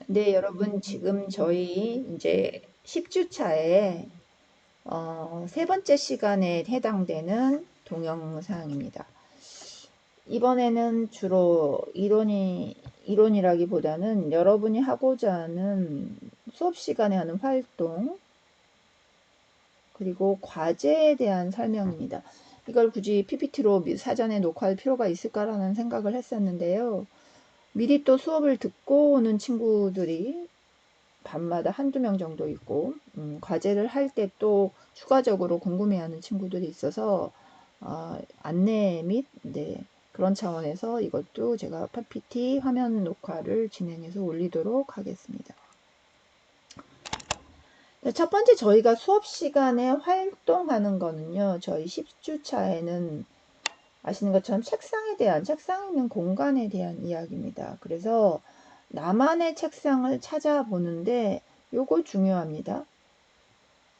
네, 여러분, 지금 저희 이제 10주 차에 세 번째 시간에 해당되는 동영상입니다. 이번에는 주로 이론이라기보다는 여러분이 하고자 하는 수업 시간에 하는 활동, 그리고 과제에 대한 설명입니다. 이걸 굳이 PPT로 사전에 녹화할 필요가 있을까라는 생각을 했었는데요. 미리 또 수업을 듣고 오는 친구들이 밤마다 한두 명 정도 있고, 과제를 할 때 또 추가적으로 궁금해하는 친구들이 있어서 안내 및 그런 차원에서 이것도 제가 PPT 화면 녹화를 진행해서 올리도록 하겠습니다. 첫 번째 저희가 수업 시간에 활동하는 거는요, 저희 10주 차에는 아시는 것처럼 책상 있는 공간에 대한 이야기입니다. 그래서 나만의 책상을 찾아보는데 요거 중요합니다.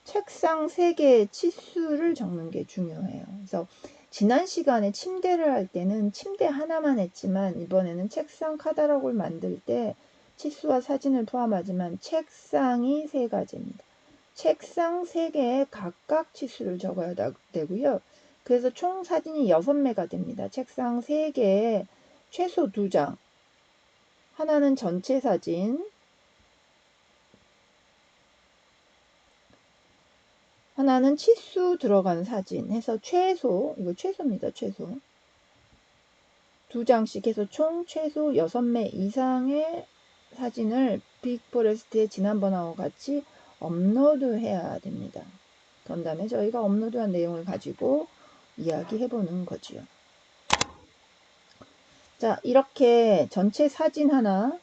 책상 3개의 치수를 적는 게 중요해요. 그래서 지난 시간에 침대를 할 때는 침대 하나만 했지만 이번에는 책상 카탈로그를 만들 때 치수와 사진을 포함하지만 책상이 3가지입니다. 책상 3개에 각각 치수를 적어야 되고요. 그래서 총 사진이 6매가 됩니다. 책상 3개에 최소 2장, 하나는 전체 사진, 하나는 치수 들어간 사진 해서 최소, 이거 최소입니다. 최소 2장씩 해서 총 최소 6매 이상의 사진을 빅포레스트에 지난번하고 같이 업로드해야 됩니다. 그런 다음에 저희가 업로드한 내용을 가지고 이야기해보는 거지요. 자, 이렇게 전체 사진 하나,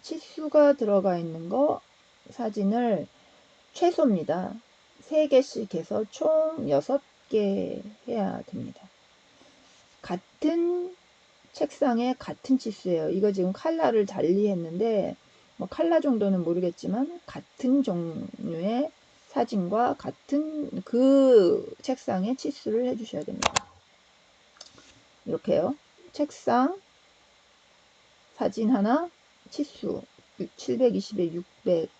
치수가 들어가 있는 거 사진을 최소입니다. 3개씩 해서 총 6개 해야 됩니다. 같은 책상에 같은 치수예요. 이거 지금 칼라를 달리 했는데 뭐 칼라 정도는 모르겠지만 같은 종류의 사진과 같은 그 책상의 치수를 해주셔야 됩니다. 이렇게요. 책상 사진 하나 치수 720에 600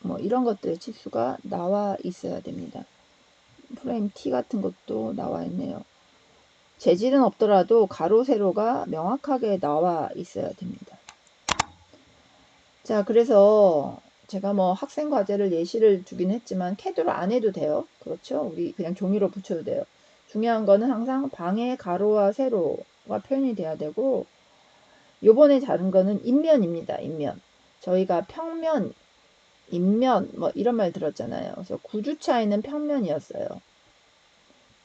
뭐 이런 것들의 치수가 나와 있어야 됩니다. 프레임 T 같은 것도 나와 있네요. 재질은 없더라도 가로 세로가 명확하게 나와 있어야 됩니다. 자, 그래서 제가 뭐 학생 과제를 예시를 두긴 했지만 캐드로 안 해도 돼요. 그렇죠? 우리 그냥 종이로 붙여도 돼요. 중요한 거는 항상 방의 가로와 세로가 표현이 돼야 되고, 요번에 다른 거는 인면입니다. 인면. 저희가 평면, 인면 뭐 이런 말 들었잖아요. 그래서 9주차에는 평면이었어요.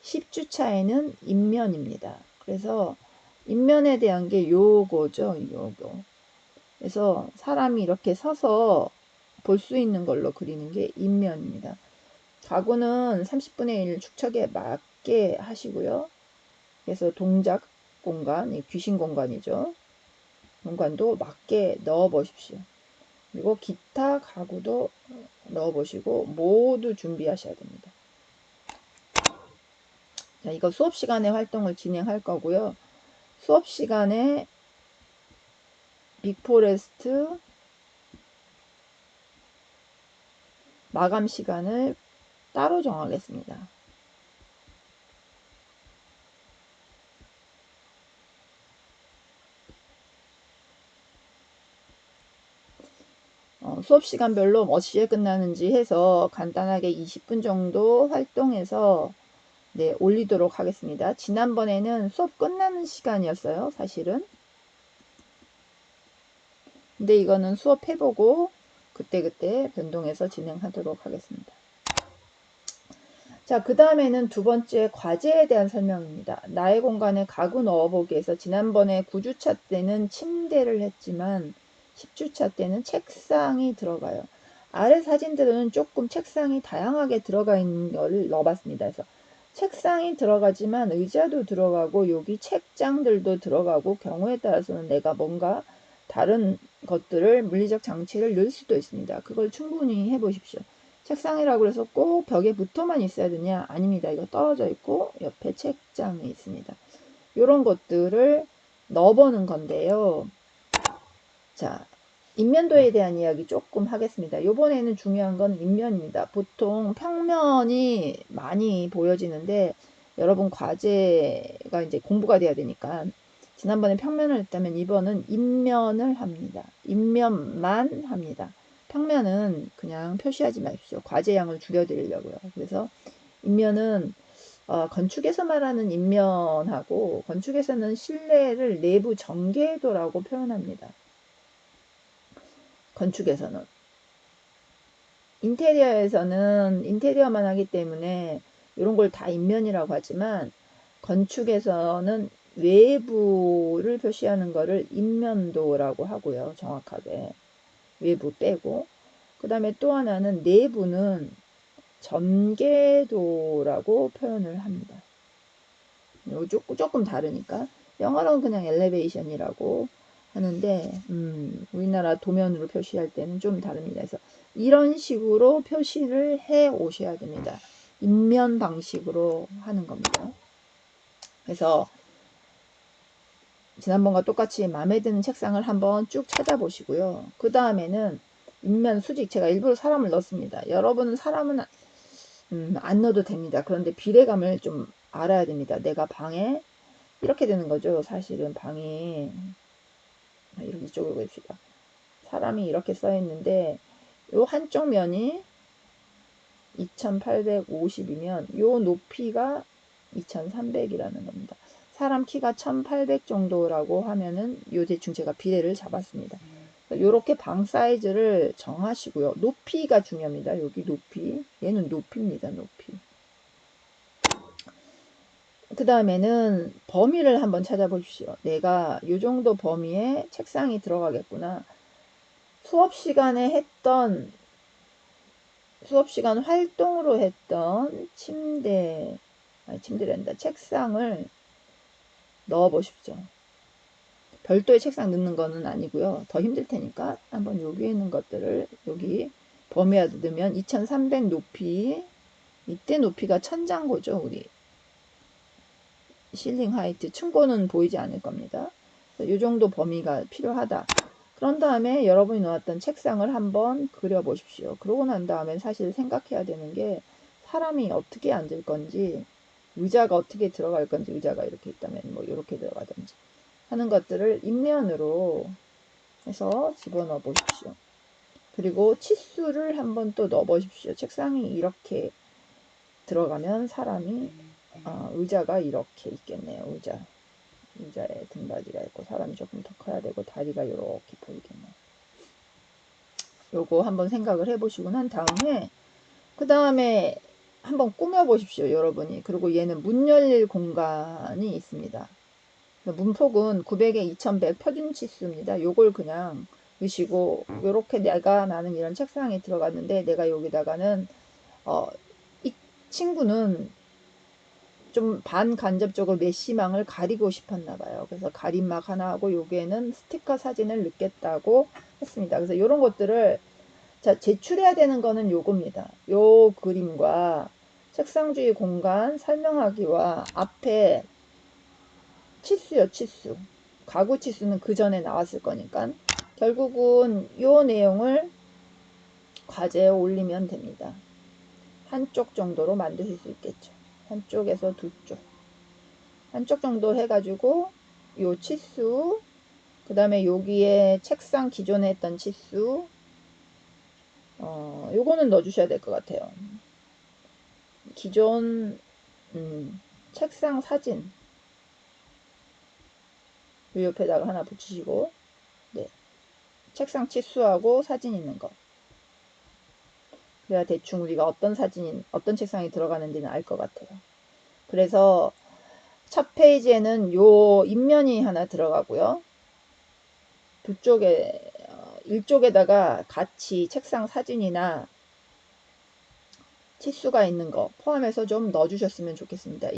10주차에는 인면입니다. 그래서 인면에 대한 게 요거죠. 요거. 그래서 사람이 이렇게 서서 볼 수 있는 걸로 그리는 게 인면입니다. 가구는 30분의 1 축척에 맞게 하시고요. 그래서 동작 공간, 귀신 공간이죠. 공간도 맞게 넣어 보십시오. 그리고 기타 가구도 넣어 보시고 모두 준비하셔야 됩니다. 자, 이거 수업 시간에 활동을 진행할 거고요. 수업 시간에 빅포레스트 마감 시간을 따로 정하겠습니다. 수업 시간별로 몇 시에 끝나는지 해서 간단하게 20분 정도 활동해서 올리도록 하겠습니다. 지난번에는 수업 끝나는 시간이었어요, 사실은. 근데 이거는 수업 해보고 그때그때 변동해서 진행하도록 하겠습니다. 자, 그 다음에는 두 번째 과제에 대한 설명입니다. 나의 공간에 가구 넣어보기에서 지난번에 9주차 때는 침대를 했지만 10주차 때는 책상이 들어가요. 아래 사진들은 조금 책상이 다양하게 들어가 있는 걸 넣어봤습니다. 그래서 책상이 들어가지만 의자도 들어가고 여기 책장들도 들어가고 경우에 따라서는 내가 뭔가 다른 것들을 물리적 장치를 넣을 수도 있습니다. 그걸 충분히 해보십시오. 책상이라고 해서 꼭 벽에 붙어만 있어야 되냐? 아닙니다. 이거 떨어져 있고 옆에 책장이 있습니다. 이런 것들을 넣어보는 건데요. 자, 인면도에 대한 이야기 조금 하겠습니다. 요번에는 중요한 건 인면입니다. 보통 평면이 많이 보여지는데 여러분 과제가 이제 공부가 돼야 되니까 지난번에 평면을 했다면 이번은 인면을 합니다. 인면만 합니다. 평면은 그냥 표시하지 마십시오. 과제량을 줄여드리려고요. 그래서 인면은 건축에서 말하는 인면하고 건축에서는 실내를 내부 전개도라고 표현합니다. 건축에서는. 인테리어에서는 인테리어만 하기 때문에 이런 걸 다 인면이라고 하지만 건축에서는 외부를 표시하는 거를 인면도라고 하고요. 정확하게. 외부 빼고. 그 다음에 또 하나는 내부는 전개도라고 표현을 합니다. 조금 다르니까. 영어로는 그냥 엘리베이션이라고 하는데 우리나라 도면으로 표시할 때는 좀 다릅니다. 그래서 이런 식으로 표시를 해 오셔야 됩니다. 인면 방식으로 하는 겁니다. 그래서 지난번과 똑같이 마음에 드는 책상을 한번 쭉 찾아보시고요. 그 다음에는 인면 수직, 제가 일부러 사람을 넣습니다. 여러분은 사람은 안 넣어도 됩니다. 그런데 비례감을 좀 알아야 됩니다. 내가 방에 이렇게 되는 거죠. 사실은 방이 이렇게 이쪽으로 봅시다. 사람이 이렇게 써 있는데 요 한쪽 면이 2850이면 요 높이가 2300이라는 겁니다. 사람 키가 1800 정도라고 하면은 요 대충 제가 비례를 잡았습니다. 요렇게 방 사이즈를 정하시고요. 높이가 중요합니다. 여기 높이. 얘는 높이입니다. 높이. 그 다음에는 범위를 한번 찾아보십시오. 내가 요 정도 범위에 책상이 들어가겠구나. 수업 시간에 했던 수업시간 활동으로 했던 침대란다. 책상을 넣어 보십시오. 별도의 책상 넣는 거는 아니고요. 더 힘들 테니까 한번 여기에 있는 것들을 여기 범위에 넣으면 2300 높이, 이때 높이가 천장고죠. 우리 실링 하이트, 층고는 보이지 않을 겁니다. 이 정도 범위가 필요하다. 그런 다음에 여러분이 놓았던 책상을 한번 그려보십시오. 그러고 난 다음에 사실 생각해야 되는 게 사람이 어떻게 앉을 건지, 의자가 어떻게 들어갈 건지, 의자가 이렇게 있다면 뭐 이렇게 들어가든지 하는 것들을 인면으로 해서 집어넣어 보십시오. 그리고 치수를 한번 또 넣어 보십시오. 책상이 이렇게 들어가면 사람이 의자가 이렇게 있겠네요. 의자에 등받이가 있고 사람이 조금 더 커야 되고 다리가 이렇게 보이겠네요. 요거 한번 생각을 해보시고 난 다음에 그 다음에 한번 꾸며 보십시오. 여러분이. 그리고 얘는 문 열릴 공간이 있습니다. 문폭은 900에 2100 표준 치수입니다. 요걸 그냥 넣으시고 요렇게 나는 이런 책상에 들어갔는데 내가 여기다가는 이 친구는 좀 반간접적으로 메시망을 가리고 싶었나 봐요. 그래서 가림막 하나 하고 여기에는 스티커 사진을 넣겠다고 했습니다. 그래서 이런 것들을 제출해야 되는 거는 요겁니다. 요 그림과 책상 주위 공간 설명하기와 앞에 치수요, 치수. 가구 치수는 그 전에 나왔을 거니까 결국은 요 내용을 과제에 올리면 됩니다. 한쪽 정도로 만드실 수 있겠죠. 한쪽에서 두 쪽. 한쪽 정도 해가지고 요 치수, 그 다음에 여기에 책상 기존에 했던 치수, 요거는 넣어주셔야 될 것 같아요. 기존 책상 사진 요 옆에다가 하나 붙이시고, 네, 책상 치수하고 사진 있는 거. 그래야 대충 우리가 어떤 책상이 들어가는지는 알 것 같아요. 그래서 첫 페이지에는 요 인면이 하나 들어가고요. 두 쪽에 일쪽에다가 같이 책상 사진이나 치수가 있는 거 포함해서 좀 넣어주셨으면 좋겠습니다.